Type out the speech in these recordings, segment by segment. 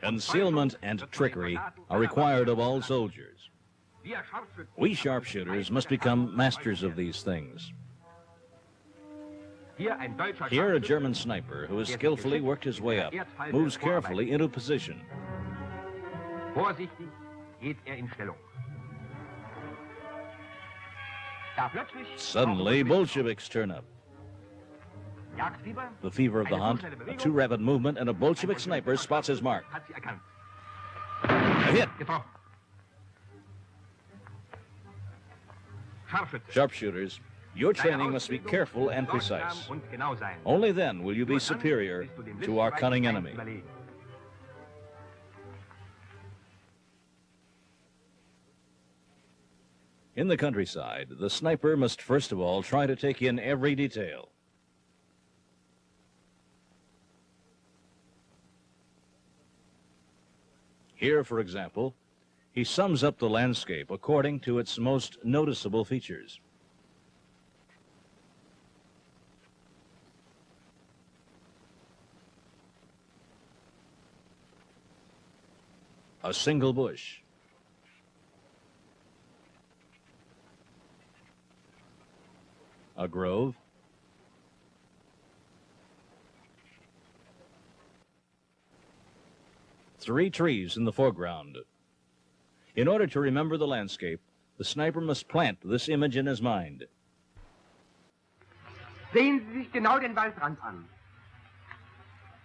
Concealment and trickery are required of all soldiers. We sharpshooters must become masters of these things. Here, a German sniper who has skillfully worked his way up moves carefully into position. Suddenly, Bolsheviks turn up. The fever of the hunt, a too rapid movement, and a Bolshevik sniper spots his mark. A hit! Sharpshooters, your training must be careful and precise. Only then will you be superior to our cunning enemy. In the countryside, the sniper must first of all try to take in every detail. Here, for example, he sums up the landscape according to its most noticeable features. A single bush. A grove. Three trees in the foreground. In order to remember the landscape, the sniper must plant this image in his mind. Sehen Sie sich genau den Waldrand an.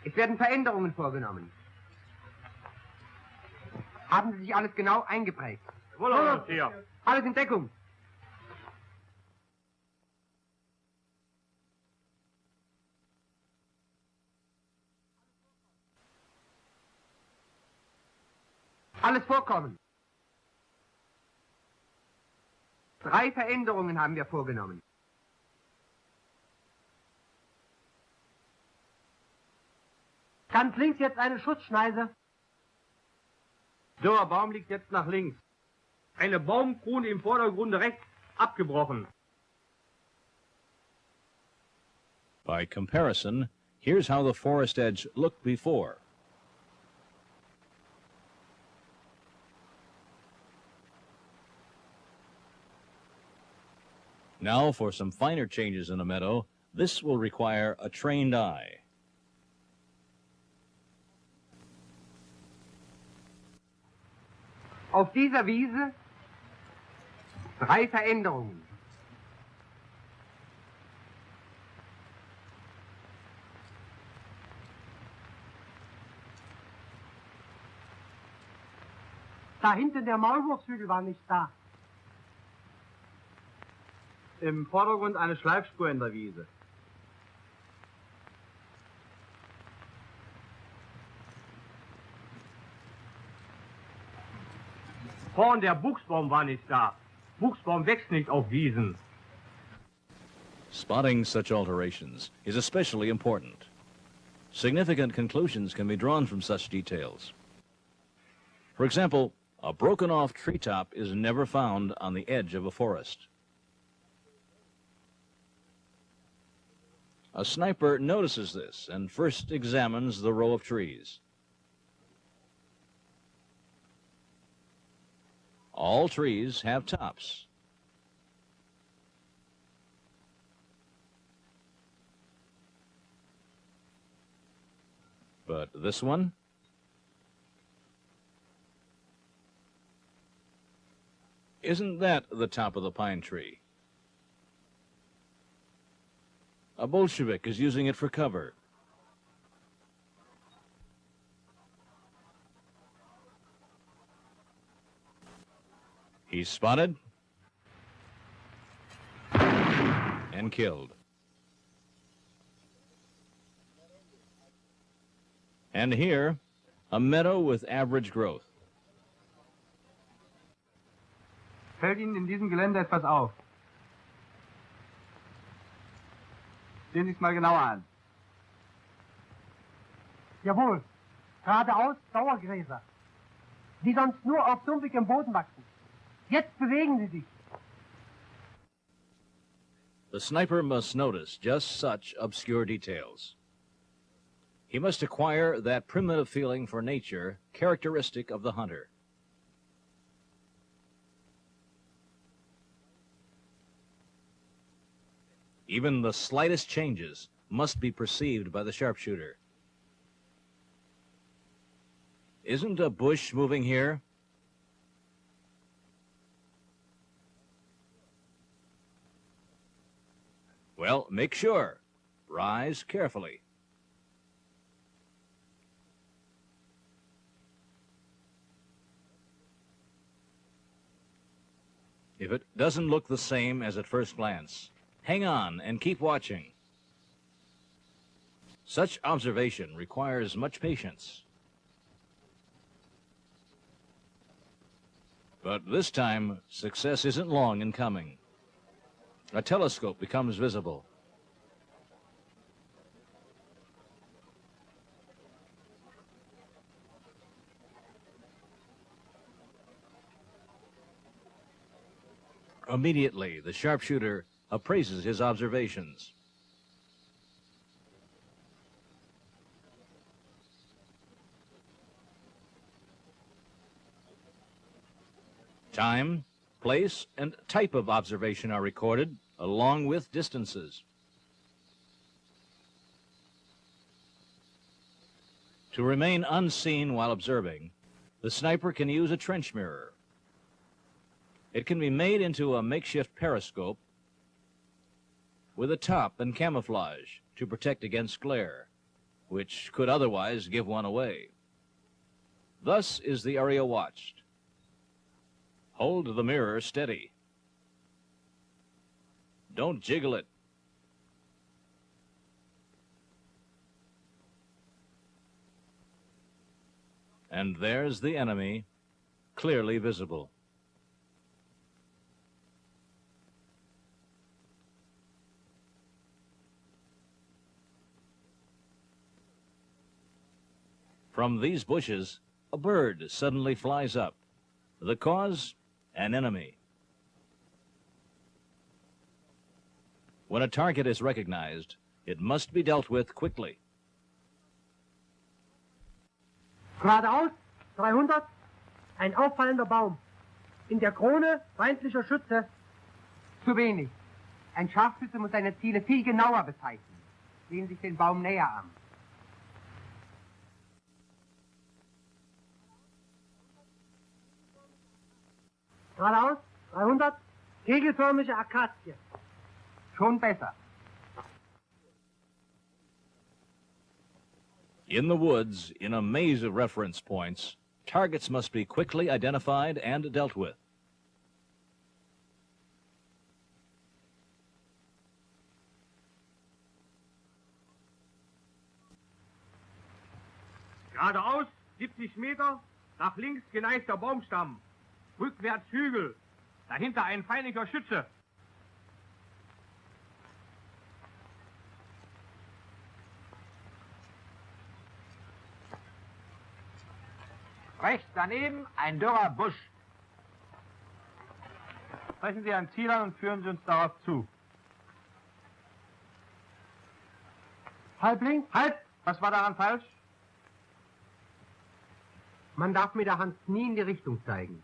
Es werden Veränderungen vorgenommen. Haben Sie sich alles genau eingeprägt? Alles in Deckung. Alles vorkommen. 3 Veränderungen haben wir vorgenommen. Ganz links jetzt eine Schutzschneise. Der Baum liegt jetzt nach links. Eine Baumkrone im Vordergrund rechts abgebrochen. By comparison, here's how the forest edge looked before. Now, for some finer changes in a meadow, this will require a trained eye. Auf dieser Wiese 3 Veränderungen. Da hinten der Maulwurfshügel war nicht da. Im Vordergrund eine Schleifspur in der Wiese. Vorn der Buchsbaum war nicht da. Buchsbaum wächst nicht auf Wiesen. Spotting such alterations is especially important. Significant conclusions can be drawn from such details. For example, a broken-off treetop is never found on the edge of a forest. A sniper notices this and first examines the row of trees. All trees have tops. But this one? Isn't that the top of the pine tree? A Bolshevik is using it for cover. He's spotted and killed. And here, a meadow with average growth. Fällt Ihnen in diesem Gelände etwas auf? Sehen Sie es mal genauer an. Jawohl, geradeaus Dauergräser, die sonst nur auf sumpfigem Boden wachsen. Jetzt bewegen sie sich. The sniper must notice just such obscure details. He must acquire that primitive feeling for nature characteristic of the hunter. Even the slightest changes must be perceived by the sharpshooter. Isn't a bush moving here? Well, make sure. Rise carefully. If it doesn't look the same as at first glance, hang on and keep watching. Such observation requires much patience. But this time, success isn't long in coming. A telescope becomes visible. Immediately, the sharpshooter appraises his observations. Time, place, and type of observation are recorded, along with distances. To remain unseen while observing, the sniper can use a trench mirror. It can be made into a makeshift periscope with a top and camouflage to protect against glare, which could otherwise give one away. Thus is the area watched. Hold the mirror steady. Don't jiggle it. And there's the enemy, clearly visible. From these bushes, a bird suddenly flies up. The cause? An enemy. When a target is recognized, it must be dealt with quickly. Geradeaus, 300, ein auffallender Baum. In der Krone feindlicher Schütze, zu wenig. Ein Scharfschütze muss seine Ziele viel genauer bezeichnen. Sehen Sie sich den Baum näher an. Geradeaus, 300, kegelförmige Akazie. Schon besser. In the woods, in a maze of reference points, targets must be quickly identified and dealt with. Geradeaus 70 Meter, nach links geneigter Baumstamm. Rückwärts Hügel. Dahinter ein feindlicher Schütze. Rechts daneben ein dürrer Busch. Sprechen Sie ein Ziel an und führen Sie uns darauf zu. Halb links. Halt! Was war daran falsch? Man darf mit der Hand nie in die Richtung zeigen.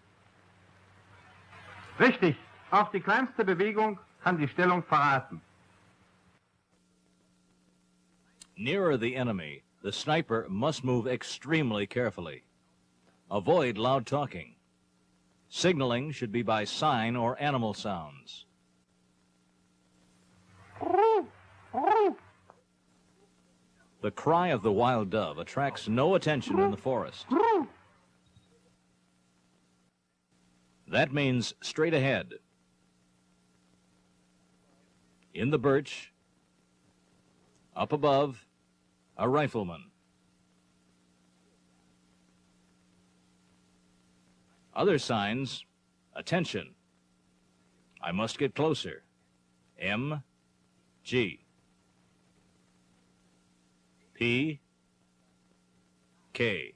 Richtig. Auch die kleinste Bewegung kann die Stellung verraten. Nearer the enemy, the sniper must move extremely carefully. Avoid loud talking. Signaling should be by sign or animal sounds. The cry of the wild dove attracts no attention in the forest. That means straight ahead. In the birch, up above, a rifleman. Other signs, attention. I must get closer. M, G. P, K,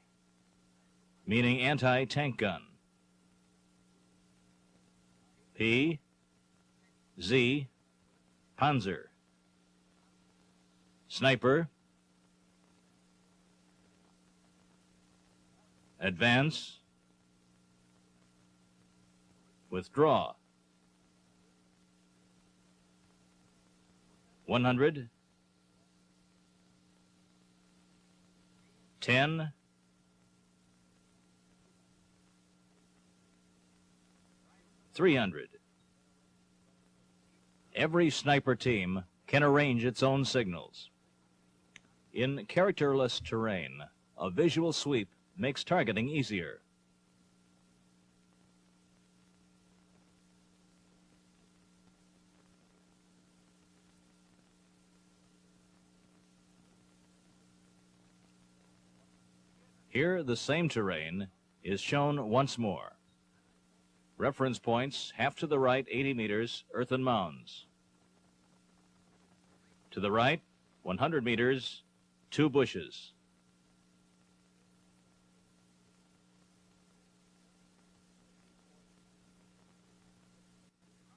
meaning anti-tank gun. P, Z, Panzer. Sniper, advance, withdraw. 100, 10, 300. Every sniper team can arrange its own signals. In characterless terrain, a visual sweep makes targeting easier. Here, the same terrain is shown once more. Reference points, half to the right, 80 meters, earthen mounds. To the right, 100 meters, 2 bushes.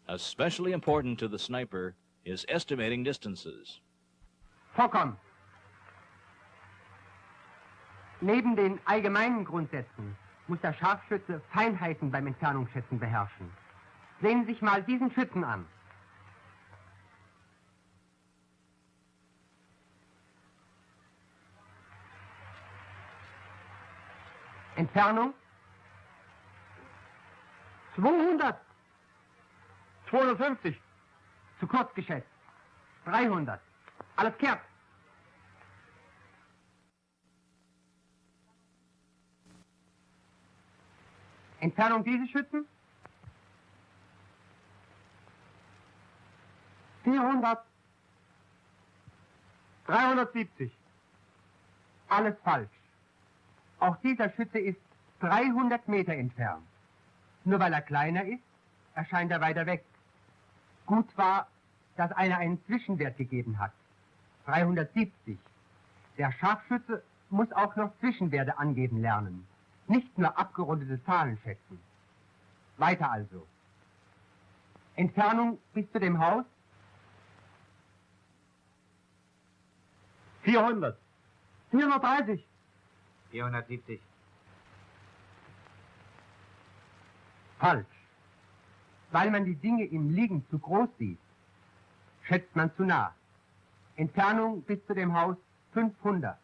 Especially important to the sniper is estimating distances. Vorkommen. Neben den allgemeinen Grundsätzen muss der Scharfschütze Feinheiten beim Entfernungsschätzen beherrschen. Sehen Sie sich mal diesen Schützen an. Entfernung 200. 250. Zu kurz geschätzt. 300. Alles kehrt. Entfernung dieses Schützen 400. 370. Alles falsch. Auch dieser Schütze ist 300 Meter entfernt. Nur weil er kleiner ist, erscheint er weiter weg. Gut war, dass einer einen Zwischenwert gegeben hat. 370. Der Scharfschütze muss auch noch Zwischenwerte angeben lernen. Nicht nur abgerundete Zahlen schätzen. Weiter also. Entfernung bis zu dem Haus 400. 430. 470. Falsch. Weil man die Dinge im Liegen zu groß sieht, schätzt man zu nah. Entfernung bis zu dem Haus 500.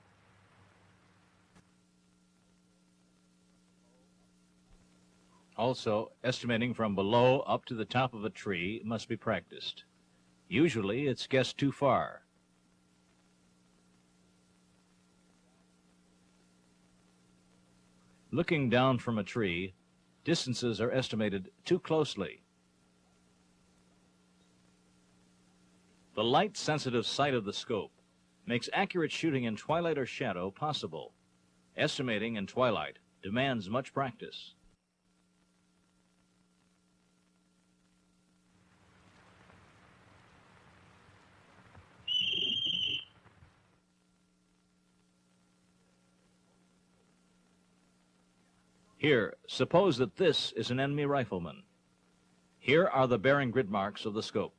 Also, estimating from below up to the top of a tree must be practiced. Usually, it's guessed too far. Looking down from a tree, distances are estimated too closely. The light-sensitive sight of the scope makes accurate shooting in twilight or shadow possible. Estimating in twilight demands much practice. Here, suppose that this is an enemy rifleman. Here are the bearing grid marks of the scope.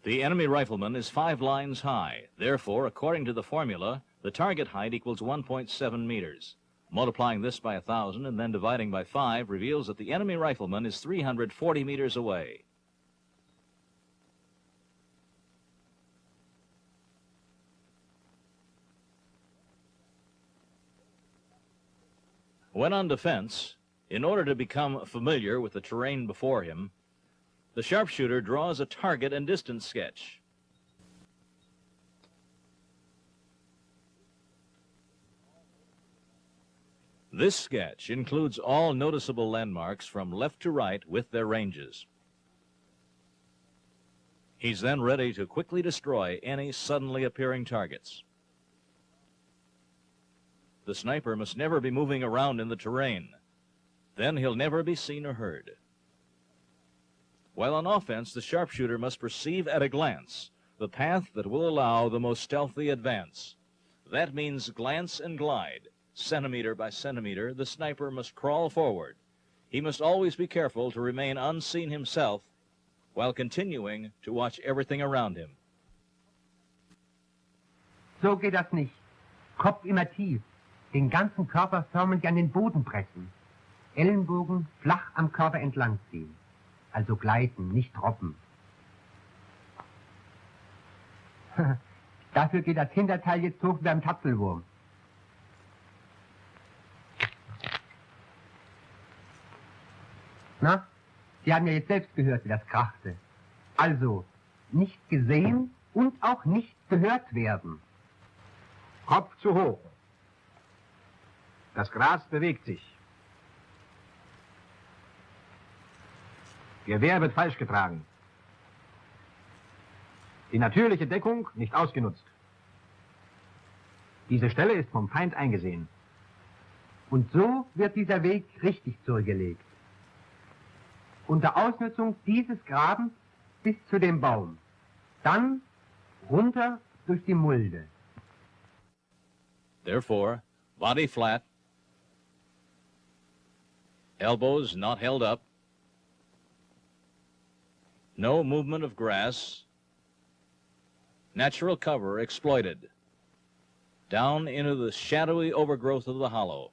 The enemy rifleman is 5 lines high. Therefore, according to the formula, the target height equals 1.7 meters. Multiplying this by 1,000 and then dividing by 5 reveals that the enemy rifleman is 340 meters away. When on defense, in order to become familiar with the terrain before him, the sharpshooter draws a target and distance sketch. This sketch includes all noticeable landmarks from left to right with their ranges. He's then ready to quickly destroy any suddenly appearing targets. The sniper must never be moving around in the terrain. Then he'll never be seen or heard. While on offense, the sharpshooter must perceive at a glance the path that will allow the most stealthy advance. That means glance and glide. Centimeter by centimeter, the sniper must crawl forward. He must always be careful to remain unseen himself while continuing to watch everything around him. So geht das nicht. Kopf immer tief. den ganzen Körper förmlich an den Boden pressen. Ellenbogen flach am Körper entlang ziehen. Also gleiten, nicht robben. Dafür geht das Hinterteil jetzt hoch wie beim Tapfelwurm. Na, Sie haben ja jetzt selbst gehört, wie das krachte. Also, nicht gesehen und auch nicht gehört werden. Kopf zu hoch. Das Gras bewegt sich. Gewehr wird falsch getragen. Die natürliche Deckung nicht ausgenutzt. Diese Stelle ist vom Feind eingesehen. Und so wird dieser Weg richtig zurückgelegt. Unter Ausnutzung dieses Grabens bis zu dem Baum. Dann runter durch die Mulde. Therefore, body flat, elbows not held up, no movement of grass, natural cover exploited, down into the shadowy overgrowth of the hollow.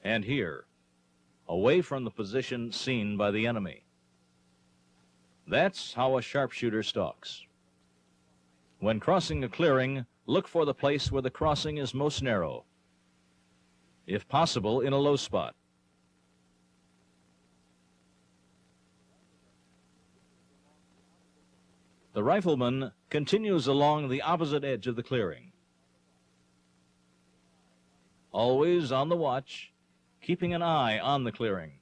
And here, away from the position seen by the enemy. That's how a sharpshooter stalks. When crossing a clearing, look for the place where the crossing is most narrow, if possible in a low spot. The rifleman continues along the opposite edge of the clearing, always on the watch, keeping an eye on the clearing.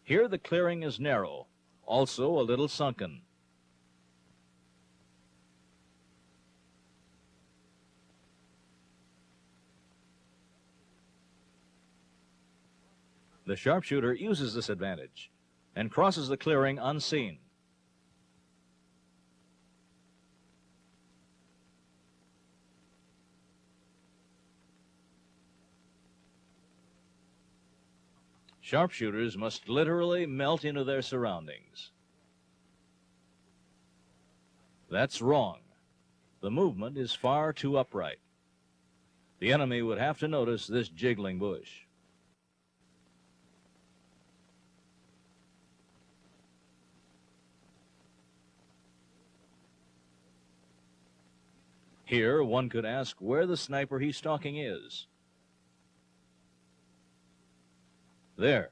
Here the clearing is narrow, also a little sunken. The sharpshooter uses this advantage and crosses the clearing unseen. Sharpshooters must literally melt into their surroundings. That's wrong. The movement is far too upright. The enemy would have to notice this jiggling bush. Here, one could ask where the sniper he's stalking is. There,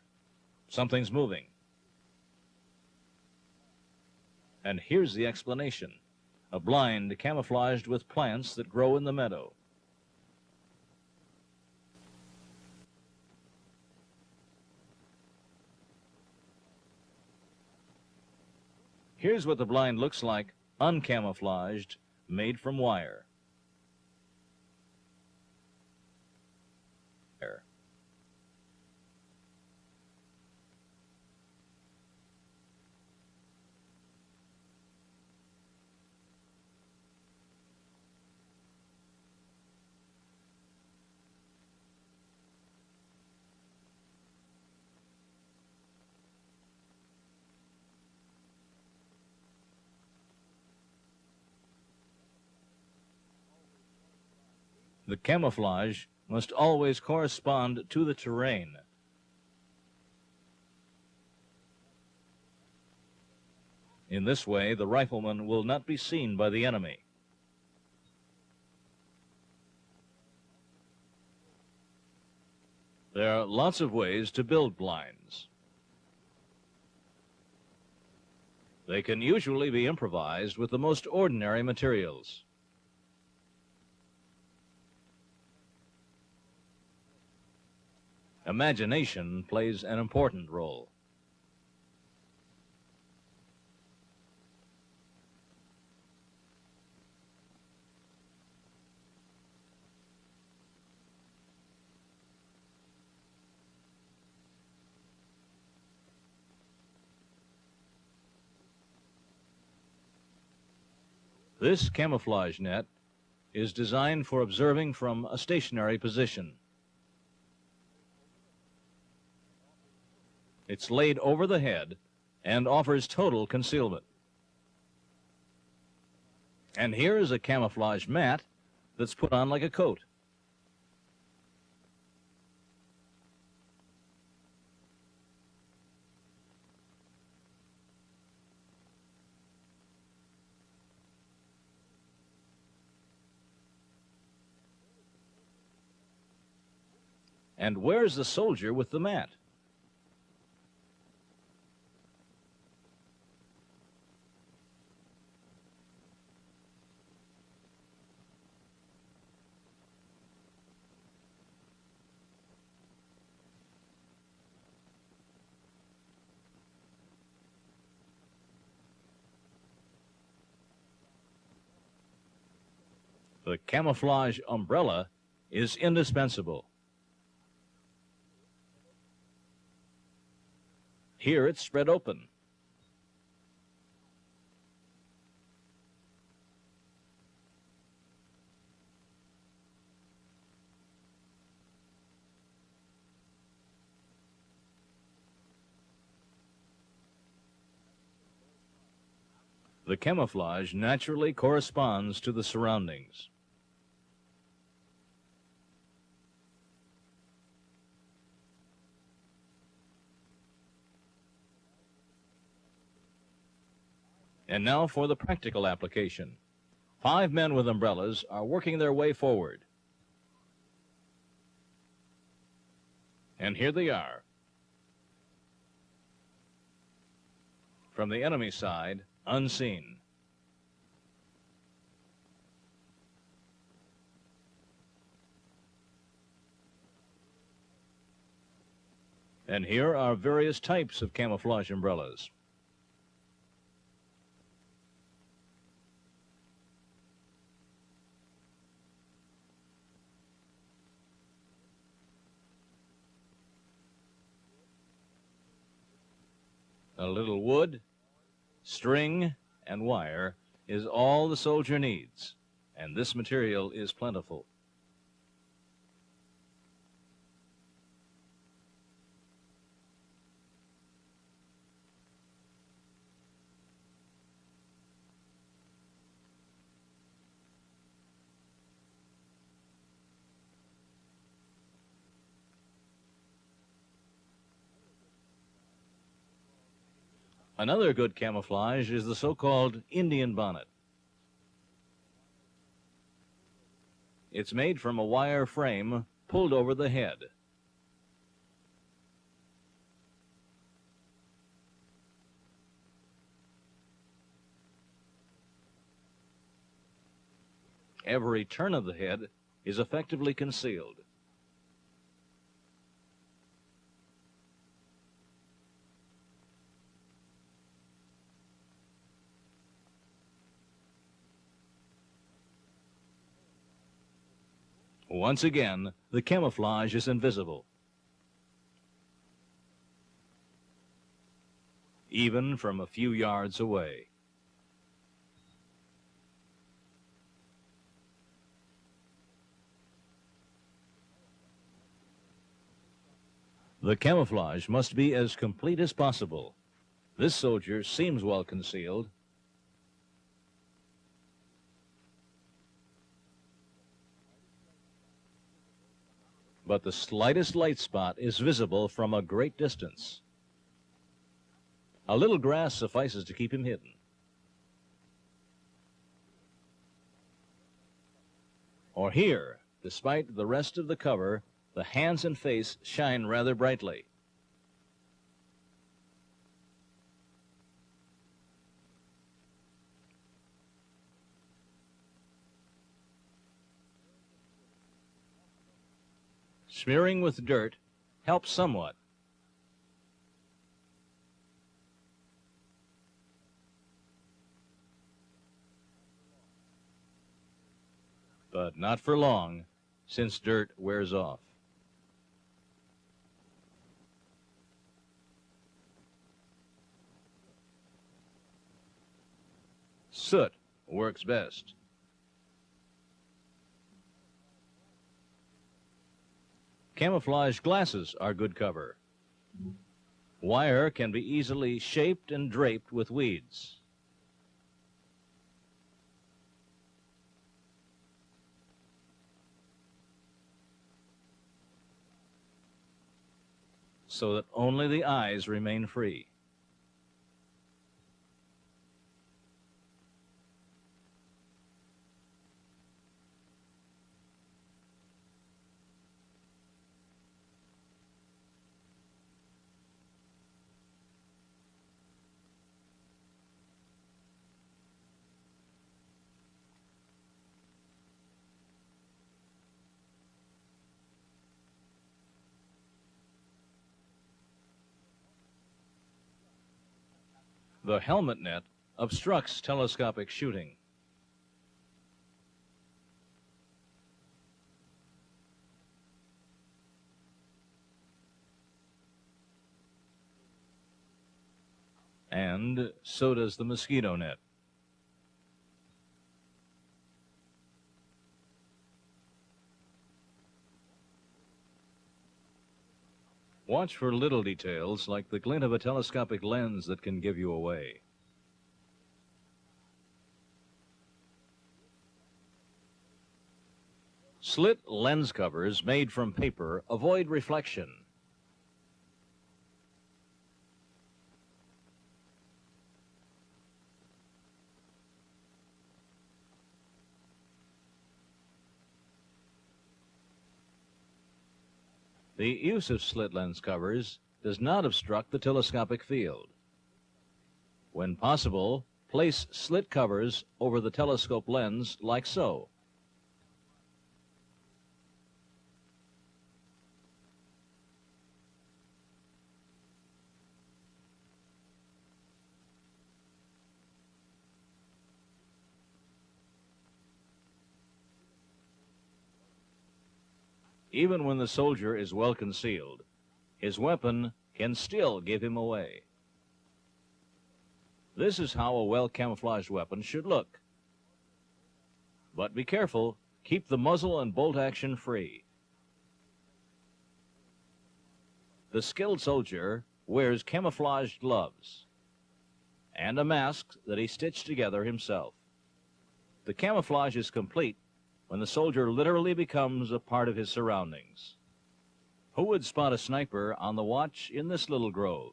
something's moving. And here's the explanation. A blind camouflaged with plants that grow in the meadow. Here's what the blind looks like, uncamouflaged, made from wire. The camouflage must always correspond to the terrain. In this way, the rifleman will not be seen by the enemy. There are lots of ways to build blinds. They can usually be improvised with the most ordinary materials. Imagination plays an important role. This camouflage net is designed for observing from a stationary position. It's laid over the head and offers total concealment. And here is a camouflage mat that's put on like a coat. And where's the soldier with the mat? The camouflage umbrella is indispensable. Here it's spread open. The camouflage naturally corresponds to the surroundings. And now for the practical application. 5 men with umbrellas are working their way forward. And here they are. From the enemy side, unseen. And here are various types of camouflage umbrellas. A little wood, string, and wire is all the soldier needs, and this material is plentiful. Another good camouflage is the so-called Indian bonnet. It's made from a wire frame pulled over the head. Every turn of the head is effectively concealed. Once again, the camouflage is invisible. Even from a few yards away. The camouflage must be as complete as possible. This soldier seems well concealed. But the slightest light spot is visible from a great distance. A little grass suffices to keep him hidden. Or here, despite the rest of the cover, the hands and face shine rather brightly. Smearing with dirt helps somewhat. But not for long, since dirt wears off. Soot works best. Camouflage glasses are good cover. Wire can be easily shaped and draped with weeds. So that only the eyes remain free. The helmet net obstructs telescopic shooting. And so does the mosquito net. Watch for little details like the glint of a telescopic lens that can give you away. Slit lens covers made from paper avoid reflection. The use of slit lens covers does not obstruct the telescopic field. When possible, place slit covers over the telescope lens like so. Even when the soldier is well concealed, his weapon can still give him away. This is how a well-camouflaged weapon should look. But be careful, keep the muzzle and bolt action free. The skilled soldier wears camouflaged gloves and a mask that he stitched together himself. The camouflage is complete when the soldier literally becomes a part of his surroundings. Who would spot a sniper on the watch in this little grove?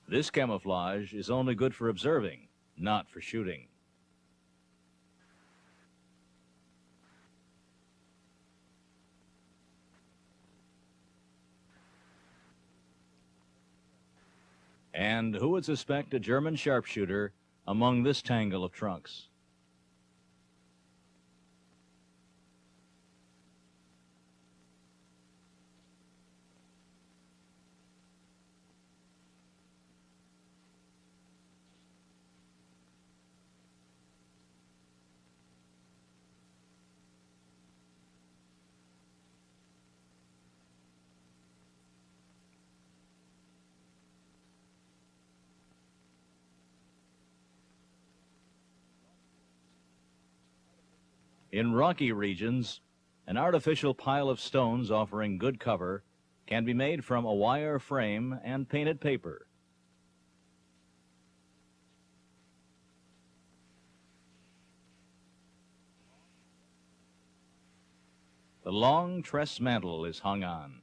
This camouflage is only good for observing, not for shooting. And who would suspect a German sharpshooter among this tangle of trunks? In rocky regions, an artificial pile of stones offering good cover can be made from a wire frame and painted paper. The long tress mantle is hung on.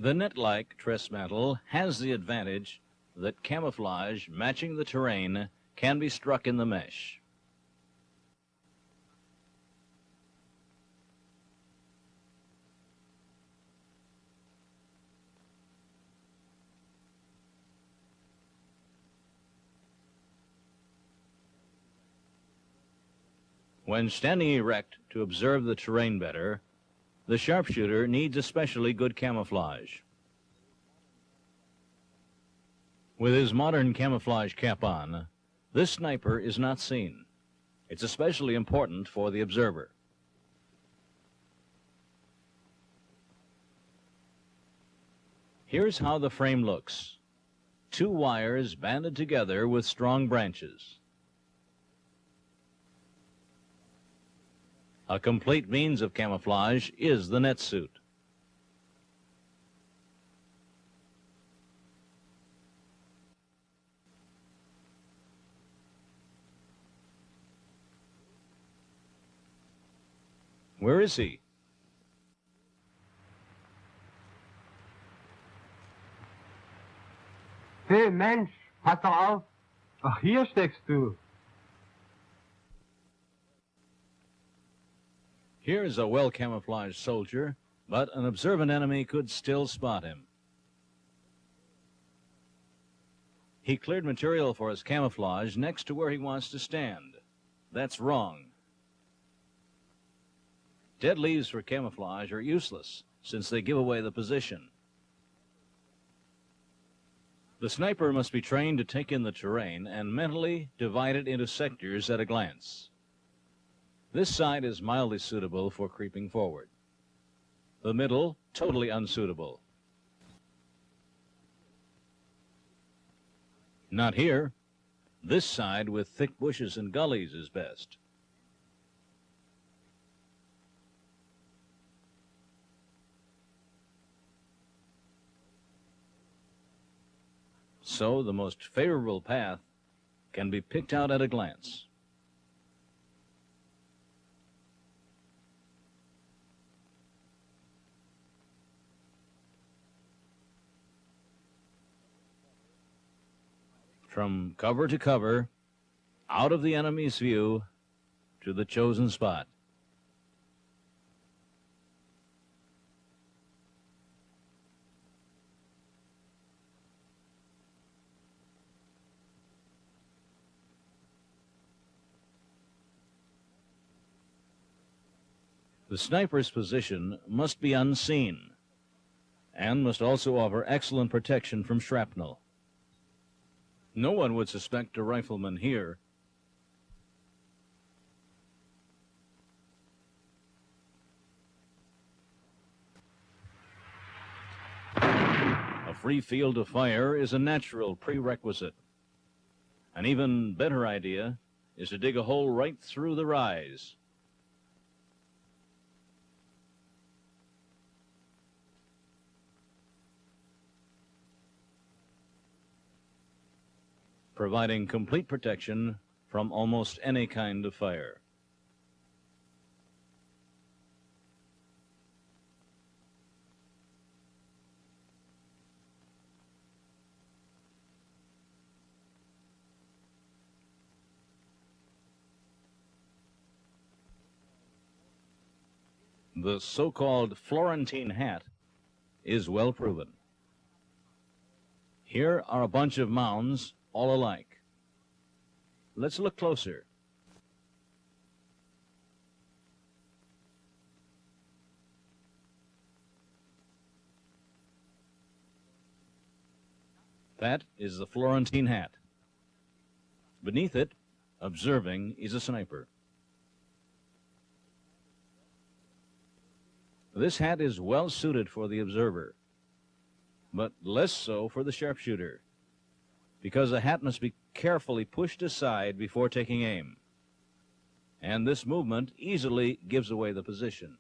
The net-like tress mantle has the advantage that camouflage matching the terrain can be struck in the mesh. When standing erect to observe the terrain better, the sharpshooter needs especially good camouflage. With his modern camouflage cap on, this sniper is not seen. It's especially important for the observer. Here's how the frame looks. Two wires banded together with strong branches. A complete means of camouflage is the net suit. Where is he? Hey, Mensch, pass doch auf. Ach, hier steckst du. Here's a well-camouflaged soldier, but an observant enemy could still spot him. He cleared material for his camouflage next to where he wants to stand. That's wrong. Dead leaves for camouflage are useless, since they give away the position. The sniper must be trained to take in the terrain and mentally divide it into sectors at a glance. This side is mildly suitable for creeping forward. The middle, totally unsuitable. Not here. This side with thick bushes and gullies is best. So the most favorable path can be picked out at a glance. From cover to cover, out of the enemy's view, to the chosen spot. The sniper's position must be unseen and must also offer excellent protection from shrapnel. No one would suspect a rifleman here. A free field of fire is a natural prerequisite. An even better idea is to dig a hole right through the rise. Providing complete protection from almost any kind of fire. The so-called Florentine hat is well proven. Here are a bunch of mounds, all alike. Let's look closer. That is the Florentine hat. Beneath it, observing, is a sniper. This hat is well suited for the observer, but less so for the sharpshooter, because the hat must be carefully pushed aside before taking aim, and this movement easily gives away the position.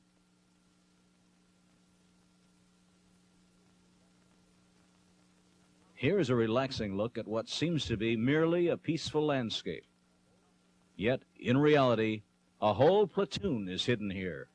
Here is a relaxing look at what seems to be merely a peaceful landscape. Yet, in reality, a whole platoon is hidden here.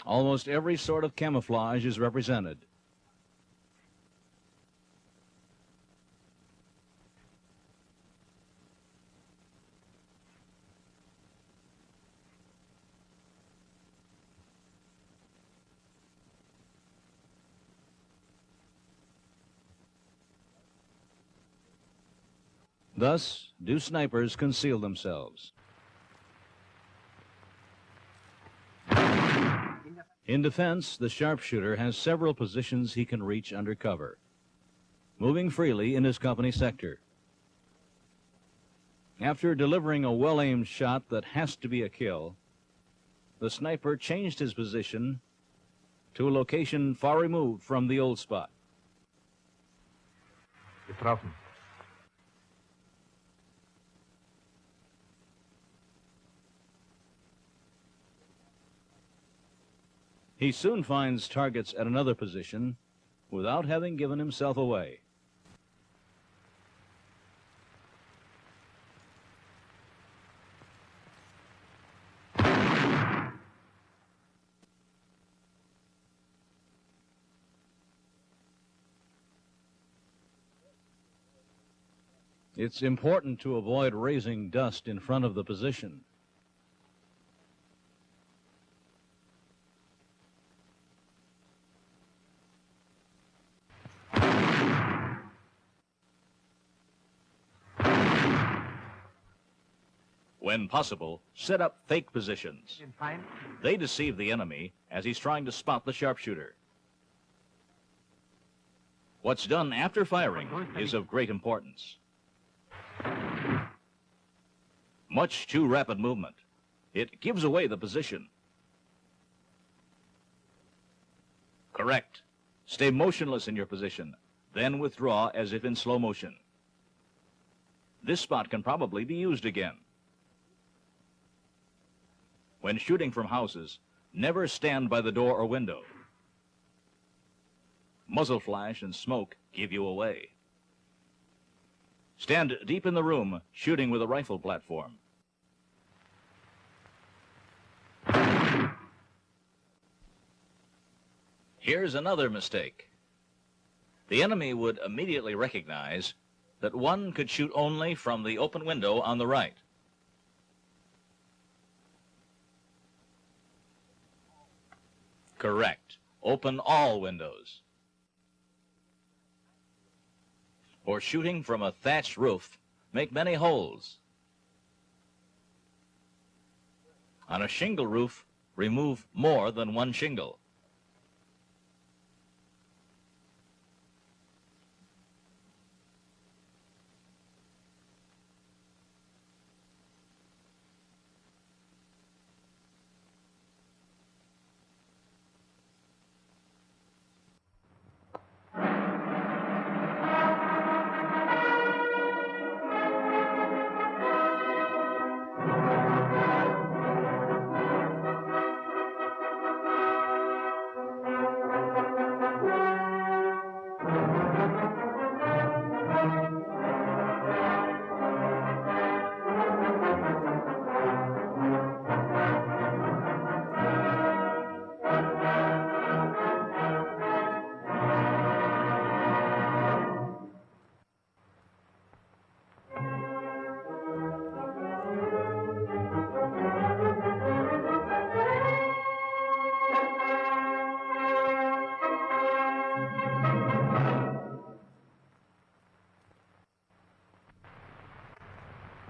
Almost every sort of camouflage is represented. Thus, do snipers conceal themselves. In defense, the sharpshooter has several positions he can reach under cover, moving freely in his company sector. After delivering a well-aimed shot that has to be a kill, the sniper changed his position to a location far removed from the old spot. Getroffen. He soon finds targets at another position without having given himself away. It's important to avoid raising dust in front of the position. When possible, set up fake positions. They deceive the enemy as he's trying to spot the sharpshooter. What's done after firing is of great importance. Much too rapid movement. It gives away the position. Correct. Stay motionless in your position, then withdraw as if in slow motion. This spot can probably be used again. When shooting from houses, never stand by the door or window. Muzzle flash and smoke give you away. Stand deep in the room, shooting with a rifle platform. Here's another mistake. The enemy would immediately recognize that one could shoot only from the open window on the right. Correct. Open all windows. Or shooting from a thatched roof, make many holes. On a shingle roof, remove more than one shingle.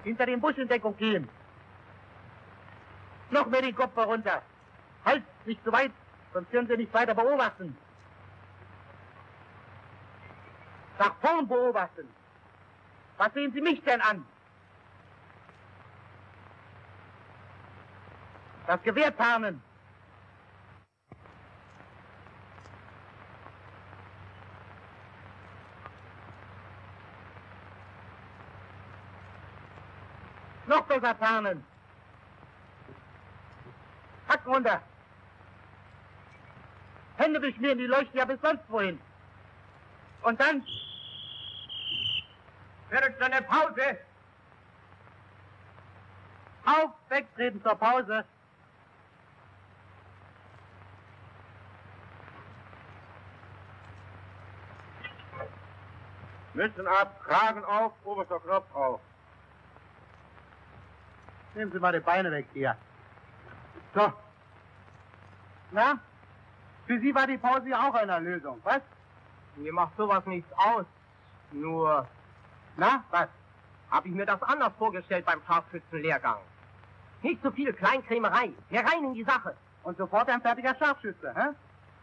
Hinter dem Busch in Deckung gehen. Noch mehr den Kopf herunter. Halt, nicht zu weit, sonst können Sie nicht weiter beobachten. Nach vorn beobachten. Was sehen Sie mich denn an? Das Gewehr tarnen. Noch besser tarnen. Hacken runter. Hände beschmieren, die leuchten ja bis sonst wohin. Und dann... Wird eine Pause. Auf, wegtreten zur Pause. Mützen ab, Kragen auf, oberster Knopf auf. Nehmen Sie mal die Beine weg hier. So. Na? Für Sie war die Pause ja auch eine Lösung, was? Mir macht sowas nichts aus. Nur... Na, was? Habe ich mir das anders vorgestellt beim Scharfschützenlehrgang. Nicht so viel Kleinkrämerei, mehr rein in die Sache. Und sofort ein fertiger Scharfschütze, hä?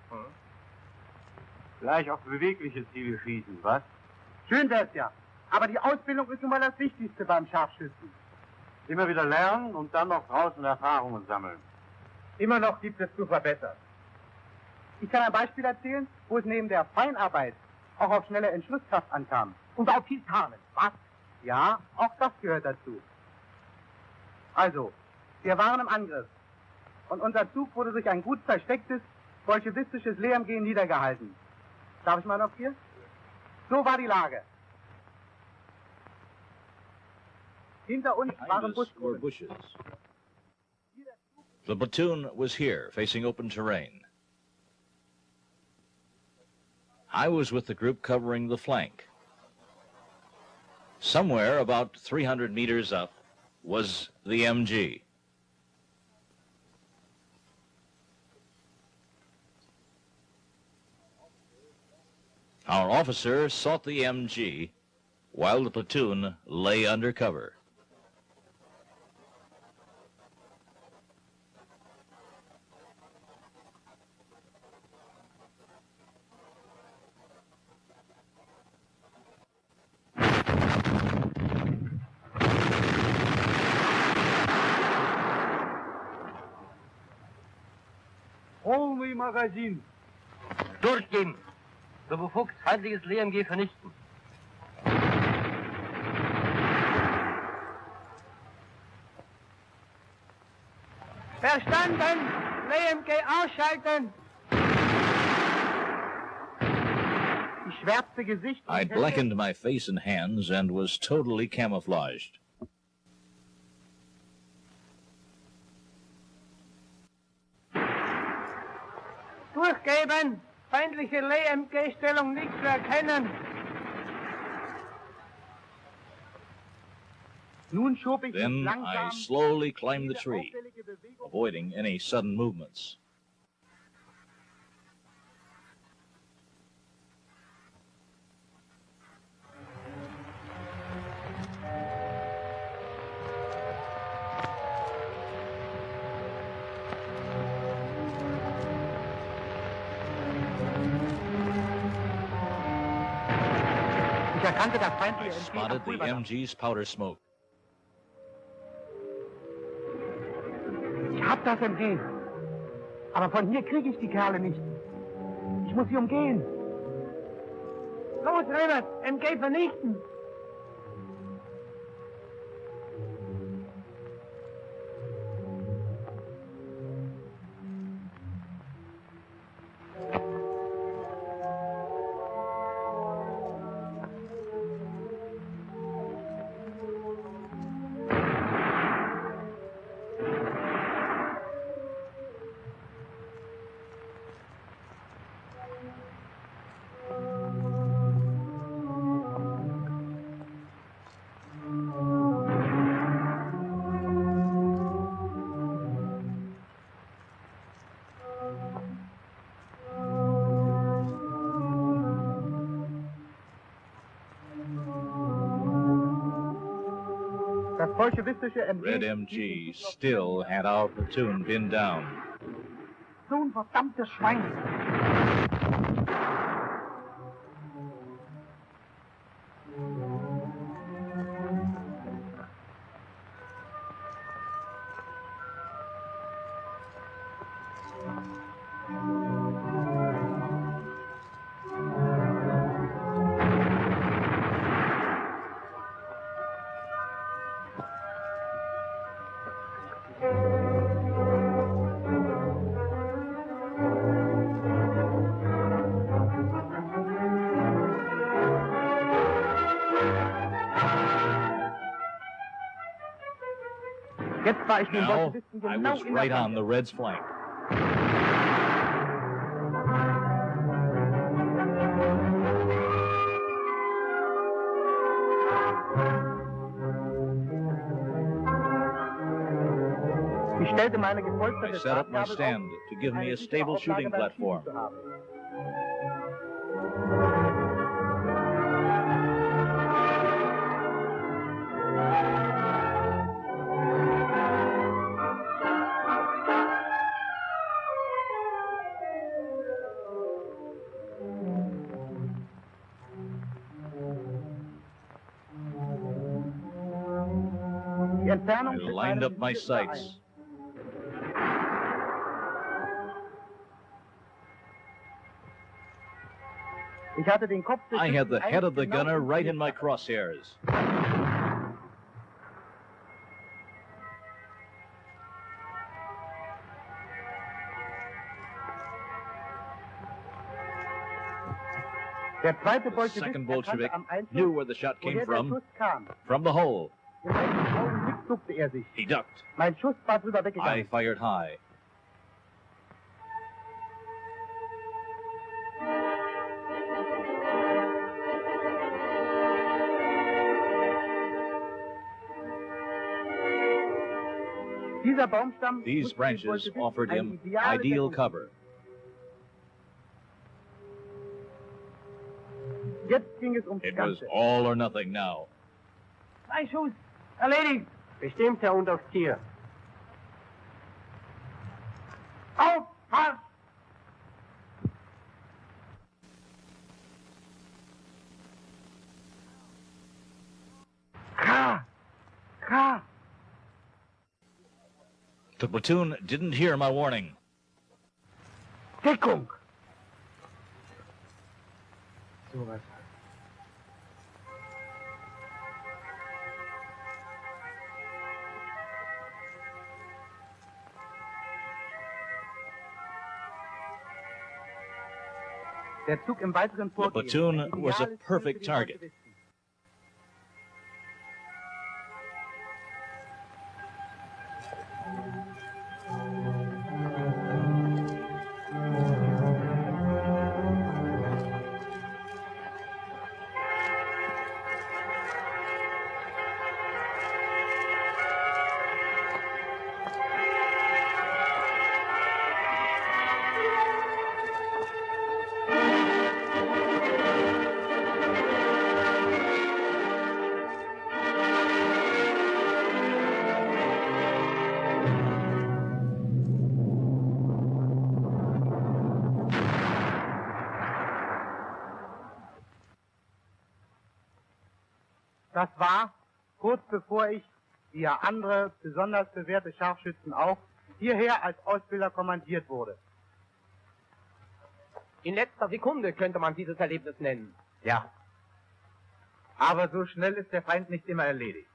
Hm. Gleich auf bewegliche Ziele schießen, was? Schön wär's ja. Aber die Ausbildung ist nun mal das Wichtigste beim Scharfschützen. Immer wieder lernen und dann noch draußen Erfahrungen sammeln. Immer noch gibt es zu verbessern. Ich kann ein Beispiel erzählen, wo es neben der Feinarbeit auch auf schnelle Entschlusskraft ankam. Und auf viel Tarnen, was? Ja, auch das gehört dazu. Also, wir waren im Angriff. Und unser Zug wurde durch ein gut verstecktes, bolschewistisches LMG niedergehalten. Darf ich mal noch hier? So war die Lage. Hinter uns waren were bushes. The platoon was here, facing open terrain. I was with the group covering the flank. Somewhere about 300 meters up was the MG. Our officer sought the MG while the platoon lay under cover. Полный магазин. Durchgehen. So befugt, feindliches LMG vernichten. Verstanden! LMG ausschalten! Ich schwärzte Gesicht. I blackened my face and hands and was totally camouflaged. Durchgeben! Feindliche LMG-Stellung nicht zu erkennen. Nun schob ich Then langsam I slowly climbed the tree, avoiding any sudden movements. Ich erkannte das I feindliche MG am spotted the Pulverdampf. MG's powder smoke. Ich hab das MG. Aber von hier kriege ich die Kerle nicht. Ich muss sie umgehen. Los, Reinhard, MG vernichten! Das bolschewistische MG... Red MG still had our platoon pinned down. So ein verdammtes Schwein! Jetzt war ich den Now Bolschewisten I genau was in der right on Flanke. the Reds' flank. Ich stellte meine I gepolsterte set up my Startgabel stand auf, to give me eine a sichere stable Auflage shooting beim platform. Schießen zu haben. I lined up my sights. I had the head of the gunner right in my crosshairs. The second Bolshevik knew where the shot came from the hole. He ducked. I fired high. These branches offered him ideal cover. It was all or nothing now. Ein Schuss, erledigt. Bestimmt, Herr Unteroffizier. Auf, Marsch! Ka! The platoon didn't hear my warning. Deckung! Sowas. The platoon was a perfect target. Das war, kurz bevor ich, wie ja andere besonders bewährte Scharfschützen auch, hierher als Ausbilder kommandiert wurde. In letzter Sekunde könnte man dieses Erlebnis nennen. Ja. Aber so schnell ist der Feind nicht immer erledigt.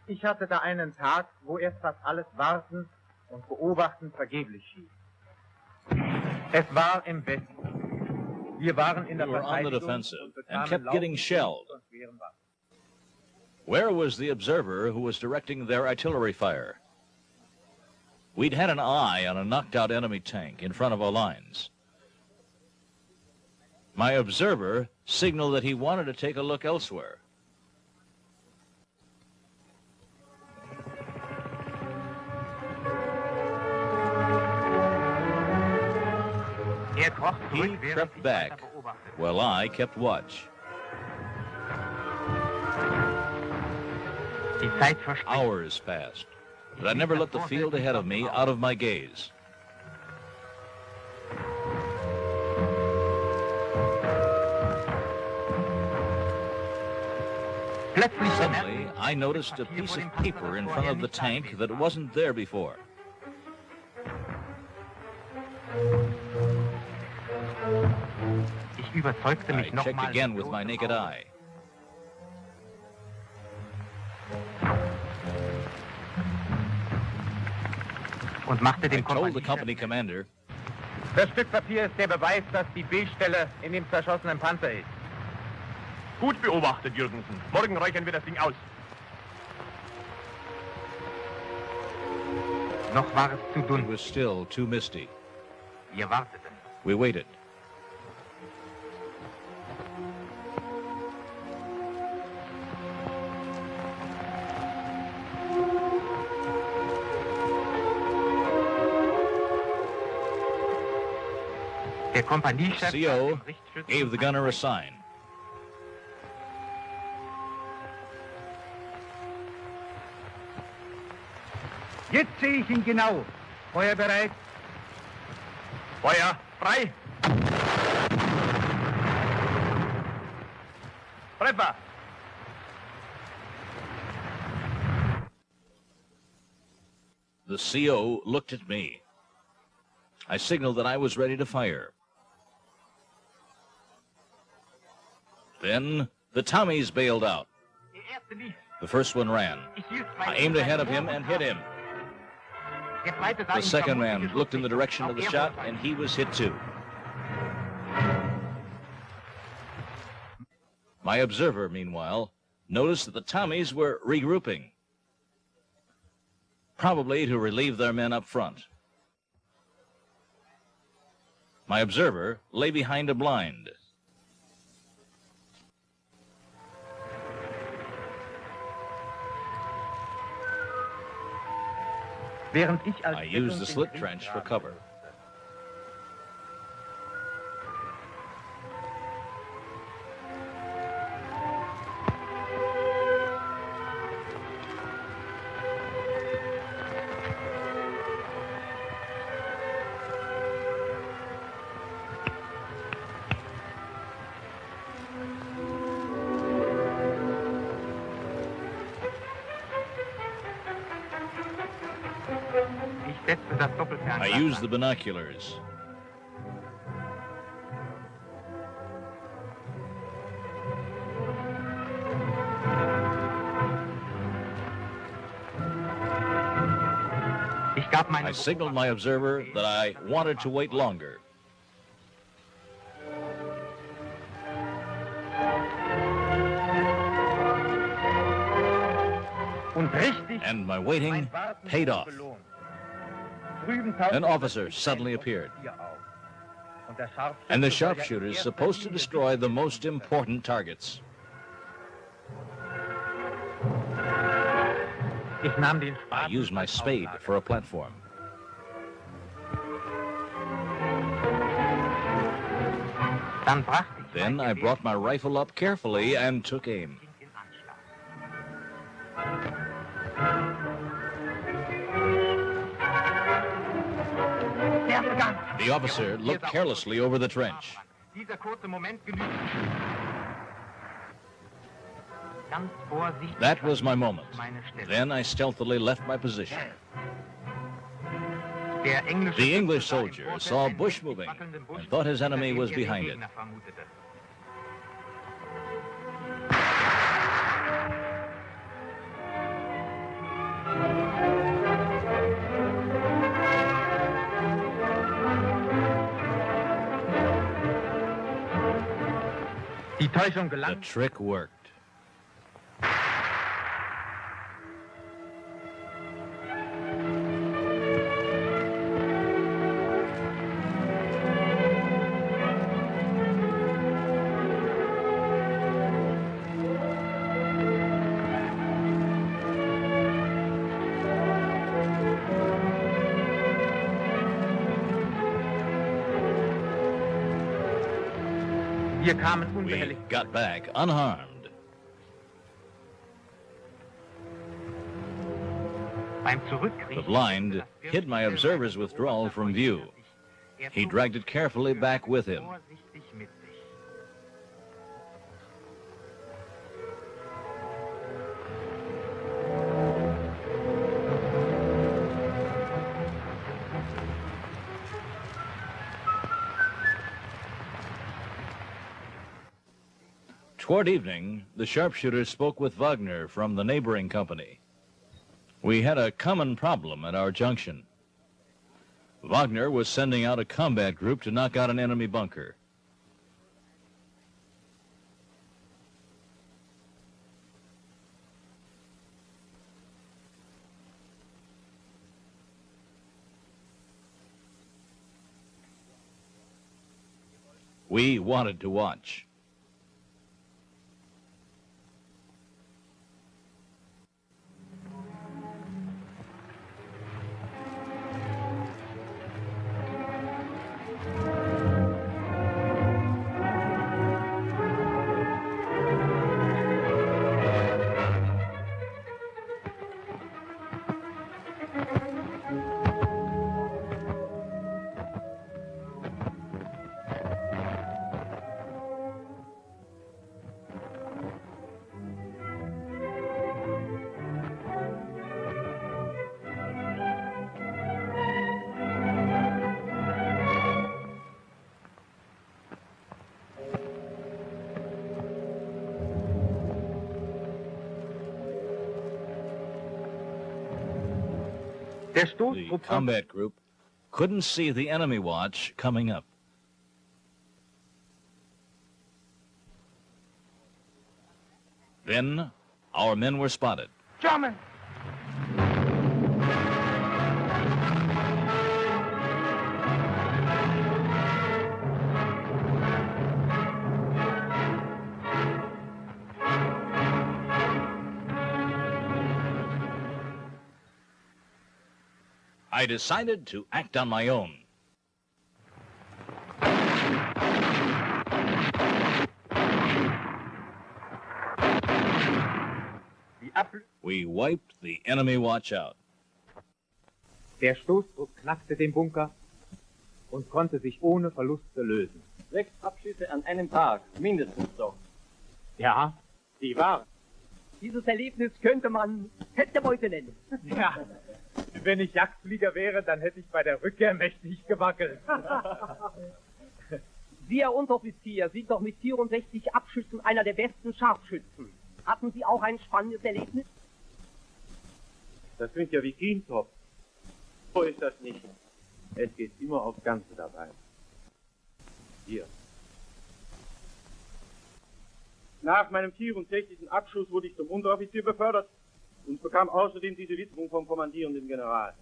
Ich hatte da einen Tag, wo erst fast alles Warten und Beobachten vergeblich schien. Es war im Westen. Wir waren in der Verteidigung and kept getting shelled. Where was the observer who was directing their artillery fire? We'd had an eye on a knocked-out enemy tank in front of our lines. My observer signaled that he wanted to take a look elsewhere. He crept back, while I kept watch. Hours passed, but I never let the field ahead of me out of my gaze. Suddenly, I noticed a piece of paper in front of the tank that wasn't there before. I checked again with my naked eye. I told the company commander, Das Stück Papier ist der Beweis, dass die B-Stelle in dem zerschossenen Panzer ist. Gut beobachtet, Jürgensen. Morgen räuchern wir das Ding aus. Noch war es zu it dunkel. was still too misty. Wir warteten. We waited. Der Kompaniechef CO gave the gunner a sign. Jetzt sehe ich ihn genau. Feuer bereit. Feuer frei. Treffer. The CO looked at me. I signaled that I was ready to fire. Then the Tommies bailed out. The first one ran. I aimed ahead of him and hit him. The second man looked in the direction of the shot, and he was hit too. My observer, meanwhile, noticed that the Tommies were regrouping, probably to relieve their men up front. My observer lay behind a blind. I used the slit trench for cover. I used the binoculars. I signaled my observer that I wanted to wait longer. And my waiting paid off. An officer suddenly appeared, and the sharpshooter is supposed to destroy the most important targets. I used my spade for a platform. Then I brought my rifle up carefully and took aim. The officer looked carelessly over the trench. That was my moment. Then I stealthily left my position. The English soldier saw Bush moving and thought his enemy was behind it. The trick worked. We got back unharmed. The blind hid my observer's withdrawal from view. He dragged it carefully back with him. Toward evening, the sharpshooter spoke with Wagner from the neighboring company. We had a common problem at our junction. Wagner was sending out a combat group to knock out an enemy bunker. We wanted to watch. Der The Stoßtrupp combat group couldn't see the enemy watch coming up. Then our men were spotted. German! I decided to act on my own. We wiped the enemy watch out. Der Stoßtrupp knackte den Bunker und konnte sich ohne Verluste lösen. 6 Abschüsse an einem Tag, mindestens doch. Ja, die waren. Dieses Erlebnis könnte man Beute nennen. Ja, wenn ich Jagdflieger wäre, dann hätte ich bei der Rückkehr mächtig gewackelt. Sie, Herr Unteroffizier, sind doch mit 64 Abschüssen einer der besten Scharfschützen. Hatten Sie auch ein spannendes Erlebnis? Das klingt ja wie Kientopf. So ist das nicht. Es geht immer aufs Ganze dabei. Hier. Nach meinem 64. Abschuss wurde ich zum Unteroffizier befördert und bekam außerdem diese Widmung vom kommandierenden General.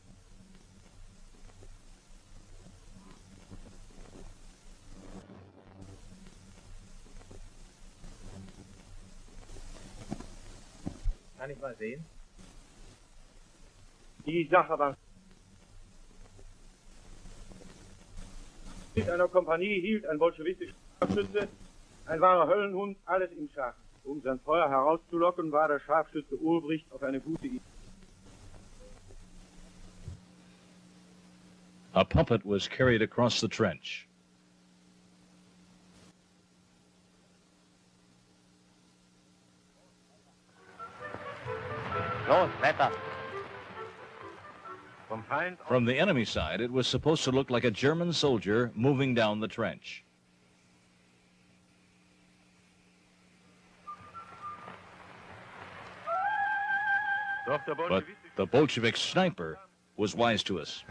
Kann ich mal sehen? Die Sache war... Mit einer Kompanie hielt ein bolschewistischer Scharfschütze, ein wahrer Höllenhund, alles im Schach. Um sein Feuer herauszulocken, war der Scharfschütze Ulbricht auf eine gute Idee. A puppet was carried across the trench. Los, weiter! From the enemy side, it was supposed to look like a German soldier moving down the trench. But the Bolshevik sniper was wise to us.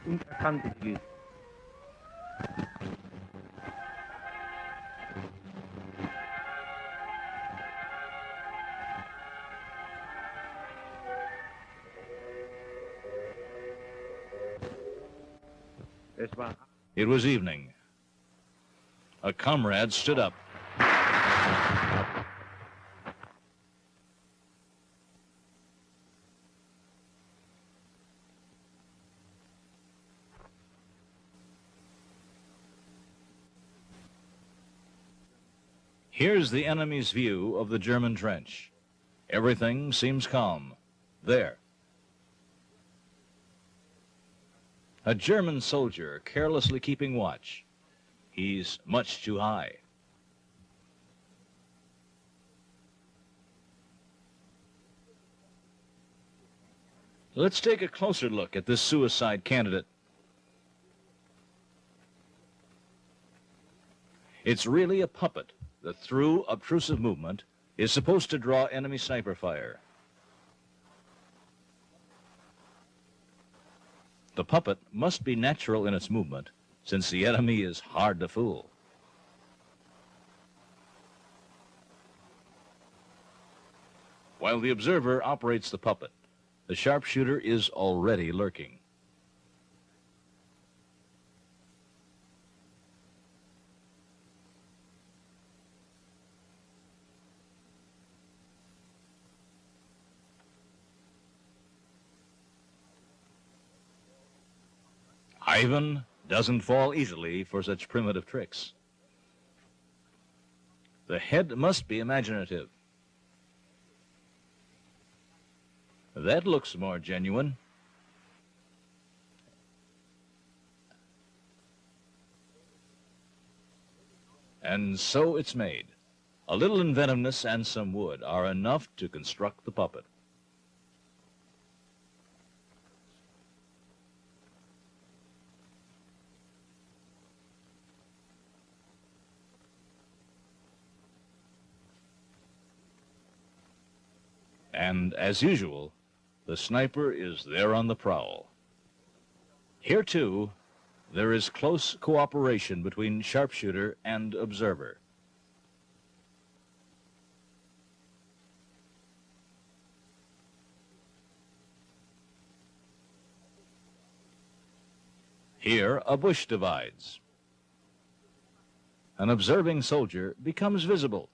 Und erkannte die. It was evening. A comrade stood up. Here's the enemy's view of the German trench. Everything seems calm. There. A German soldier carelessly keeping watch. He's much too high. Let's take a closer look at this suicide candidate. It's really a puppet that, through obtrusive movement, is supposed to draw enemy sniper fire. The puppet must be natural in its movement, since the enemy is hard to fool. While the observer operates the puppet, the sharpshooter is already lurking. Ivan doesn't fall easily for such primitive tricks. The head must be imaginative. That looks more genuine. And so it's made. A little inventiveness and some wood are enough to construct the puppet. And as usual, the sniper is there on the prowl. Here, too, there is close cooperation between sharpshooter and observer. Here, a bush divides. An observing soldier becomes visible.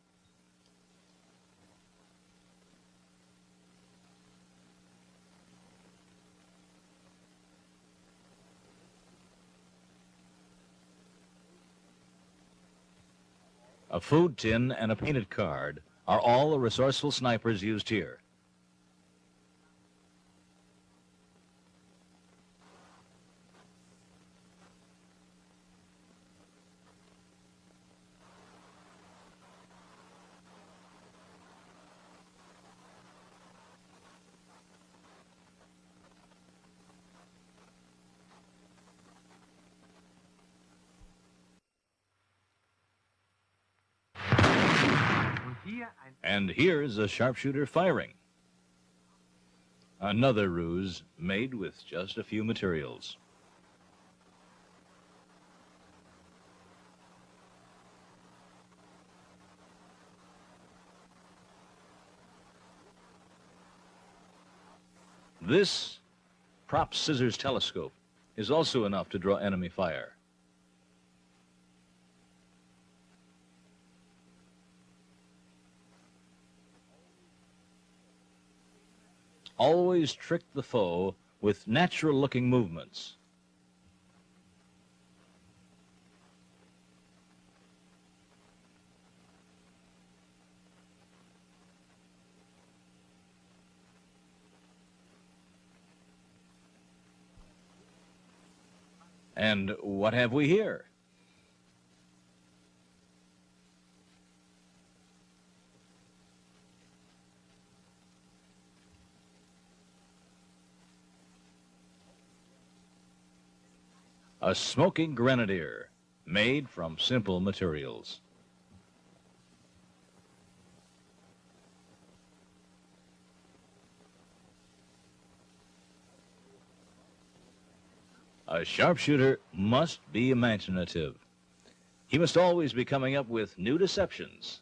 A food tin and a painted card are all the resourceful snipers used here. And here's a sharpshooter firing. Another ruse made with just a few materials. This prop scissors telescope is also enough to draw enemy fire. Always trick the foe with natural-looking movements. And what have we here? A smoking grenadier, made from simple materials. A sharpshooter must be imaginative. He must always be coming up with new deceptions.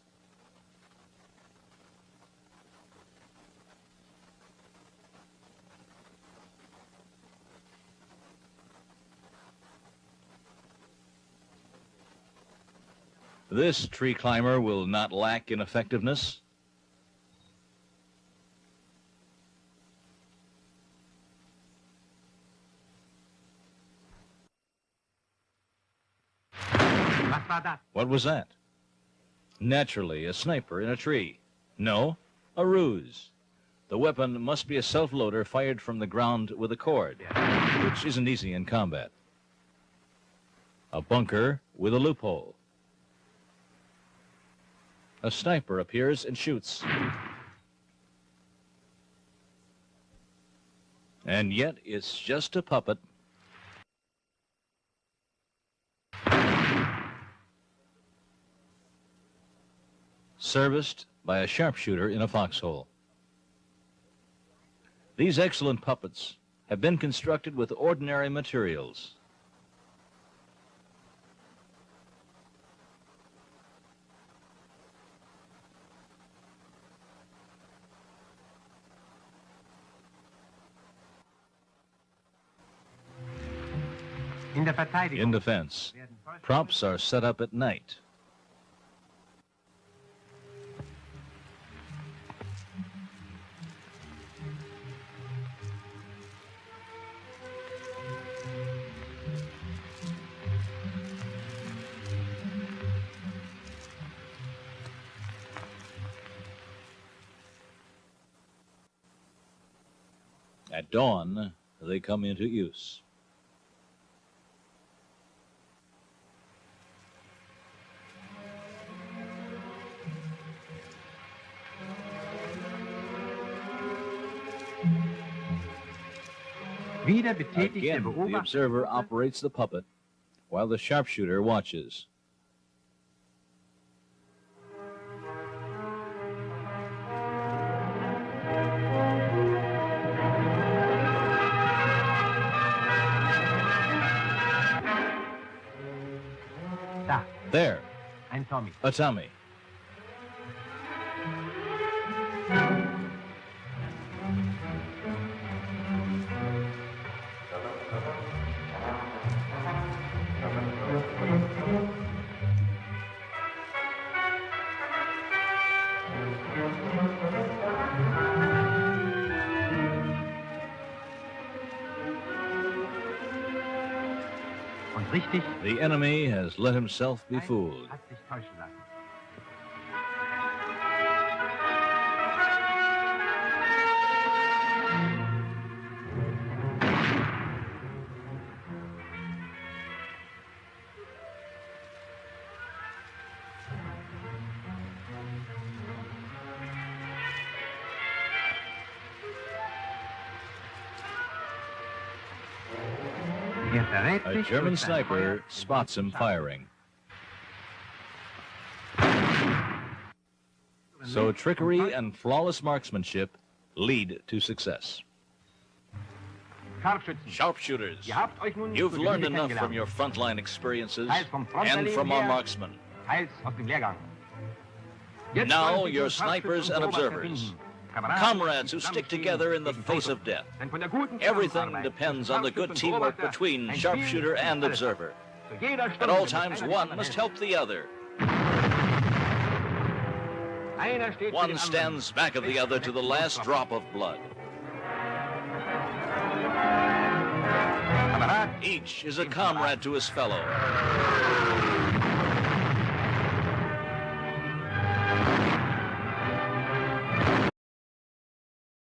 This tree climber will not lack in effectiveness. What was that? Naturally, a sniper in a tree. No, a ruse. The weapon must be a self-loader fired from the ground with a cord, which isn't easy in combat. A bunker with a loophole. A sniper appears and shoots. And yet it's just a puppet. Serviced by a sharpshooter in a foxhole. These excellent puppets have been constructed with ordinary materials. In defense, props are set up at night. At dawn, they come into use. Again, the observer operates the puppet while the sharpshooter watches. There, Ein Tommy. a Tommy. Und richtig, The enemy has let himself be fooled. hat sich täuschen lassen. Er verrät A sich German durch sein Feuer sniper spots him firing. So trickery and flawless marksmanship lead to success. Scharfschützen. Sharpshooters, Ihr habt euch nun you've zur learned Genüge enough from kennengelernt. your frontline experiences Teils vom and Fronterleben from our her, marksmen. teils aus dem Lehrgang. Jetzt Now wollen sich you're nun snipers Scharfschützen and Beobachter observers. finden. Kameraden, Comrades die who stick zusammenstehen together in the gegen face Toten. of death. Denn von der guten Everything Zusammenarbeit depends zwischen on the good Scharfschützen, teamwork Beobachter, between ein sharpshooter Spiel and alles. observer. Zu jeder At Stunde all muss times, einer one dem must anderen help the other. helfen. Einer steht für One den stands anderen. back of the other to the last drop of blood. Kamerad, Each is a comrade to his fellow.